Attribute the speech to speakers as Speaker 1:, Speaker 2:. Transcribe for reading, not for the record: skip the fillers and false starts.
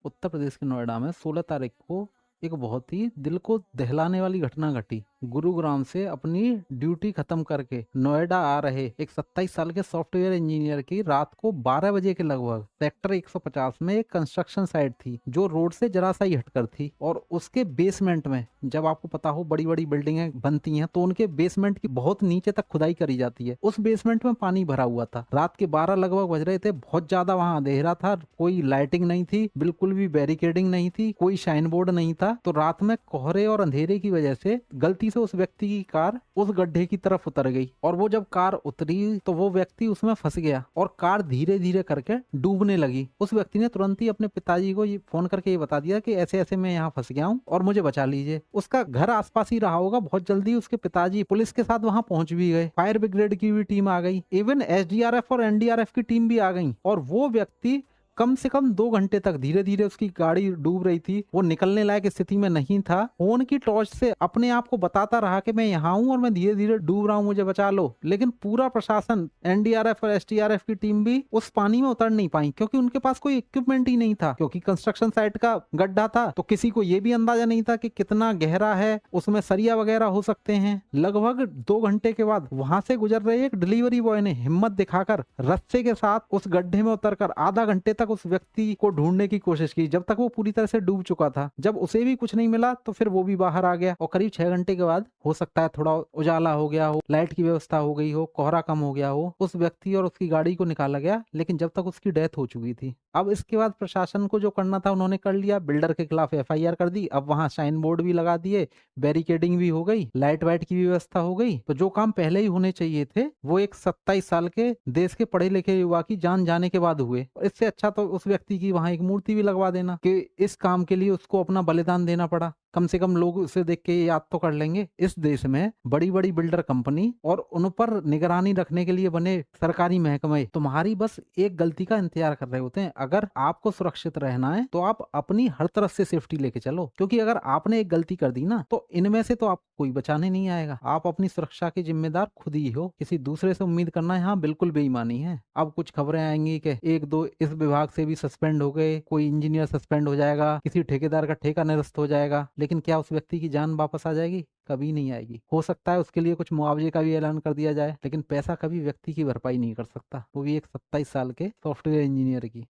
Speaker 1: उत्तर प्रदेश के नोएडा में 16 तारीख को एक बहुत ही दिल को दहलाने वाली घटना घटी। गुरुग्राम से अपनी ड्यूटी खत्म करके नोएडा आ रहे एक 27 साल के सॉफ्टवेयर इंजीनियर की रात को 12 बजे के लगभग सेक्टर 150 में एक कंस्ट्रक्शन साइट थी जो रोड से जरा सा ही हटकर थी, और उसके बेसमेंट में, जब आपको पता हो बड़ी बड़ी बिल्डिंगें बनती हैं तो उनके बेसमेंट की बहुत नीचे तक खुदाई करी जाती है, उस बेसमेंट में पानी भरा हुआ था। रात के 12 लगभग बज रहे थे। बहुत ज्यादा वहां अंधेरा था, कोई लाइटिंग नहीं थी, बिल्कुल भी बैरिकेडिंग नहीं थी, कोई शाइन बोर्ड नहीं था। तो रात में कोहरे और अंधेरे की वजह से गलती से उस व्यक्ति की कार उस गड्ढे की तरफ उतर गई, और वो जब कार उतरी तो वो व्यक्ति उसमें फंस गया और कार धीरे धीरे करके डूबने लगी। उस व्यक्ति ने तुरंत ही अपने पिताजी को ये फोन करके ये बता दिया कि ऐसे ऐसे मैं यहाँ फंस गया हूँ और मुझे बचा लीजिए। उसका घर आसपास ही रहा होगा। बहुत जल्दी उसके पिताजी पुलिस के साथ वहां पहुंच भी गए। फायर ब्रिगेड की भी टीम आ गई, इवन एसडीआरएफ और एनडीआरएफ की टीम भी आ गई, और वो व्यक्ति कम से कम 2 घंटे तक धीरे धीरे, उसकी गाड़ी डूब रही थी, वो निकलने लायक स्थिति में नहीं था, फोन की टॉर्च से अपने आप को बताता रहा कि मैं यहाँ हूँ और मैं धीरे धीरे डूब रहा हूँ, मुझे बचा लो। लेकिन पूरा प्रशासन, एनडीआरएफ और एसडीआरएफ की टीम भी उस पानी में उतर नहीं पाई, क्योंकि उनके पास कोई इक्विपमेंट ही नहीं था। क्योंकि कंस्ट्रक्शन साइट का गड्ढा था तो किसी को ये भी अंदाजा नहीं था कि कितना गहरा है, उसमें सरिया वगैरह हो सकते हैं। लगभग 2 घंटे के बाद वहां से गुजर रहे एक डिलीवरी बॉय ने हिम्मत दिखाकर रस्से के साथ उस गड्ढे में उतरकर आधा घंटे तक उस व्यक्ति को ढूंढने की कोशिश की, जब तक वो पूरी तरह से डूब चुका था। जब उसे भी कुछ नहीं मिला तो फिर वो भी बाहर आ गया, और करीब 6 घंटे के बाद, हो सकता है थोड़ा उजाला हो गया हो, लाइट की व्यवस्था हो गई हो, कोहरा कम हो गया हो, उस व्यक्ति और उसकी गाड़ी को निकाला गया। लेकिन जब तक उसकी डेथ हो चुकी थी। अब इसके बाद प्रशासन को जो करना था उन्होंने कर लिया। बिल्डर के खिलाफ एफआईआर कर दी। अब वहां साइन बोर्ड भी लगा दिए, बैरिकेडिंग भी हो गई, लाइट वाइट की भी व्यवस्था हो गई। तो जो काम पहले ही होने चाहिए थे वो एक 27 साल के देश के पढ़े लिखे युवा की जान जाने के बाद हुए। और इससे अच्छा तो उस व्यक्ति की वहां एक मूर्ति भी लगवा देना कि इस काम के लिए उसको अपना बलिदान देना पड़ा। कम से कम लोग उसे देख के याद तो कर लेंगे। इस देश में बड़ी बड़ी बिल्डर कंपनी और उन पर निगरानी रखने के लिए बने सरकारी महकमे तुम्हारी बस एक गलती का इंतजार कर रहे होते हैं। अगर आपको सुरक्षित रहना है तो आप अपनी हर तरफ से सेफ्टी लेके चलो, क्योंकि अगर आपने एक गलती कर दी ना तो इनमें से तो आपको कोई बचाने नहीं आएगा। आप अपनी सुरक्षा के जिम्मेदार खुद ही हो। किसी दूसरे से उम्मीद करना यहाँ बिल्कुल बेईमानी है। अब कुछ खबरें आएंगी कि एक दो इस विभाग से भी सस्पेंड हो गए, कोई इंजीनियर सस्पेंड हो जाएगा, किसी ठेकेदार का ठेका निरस्त हो जाएगा, लेकिन क्या उस व्यक्ति की जान वापस आ जाएगी? कभी नहीं आएगी। हो सकता है उसके लिए कुछ मुआवजे का भी ऐलान कर दिया जाए, लेकिन पैसा कभी व्यक्ति की भरपाई नहीं कर सकता, वो भी एक 27 साल के सॉफ्टवेयर इंजीनियर की।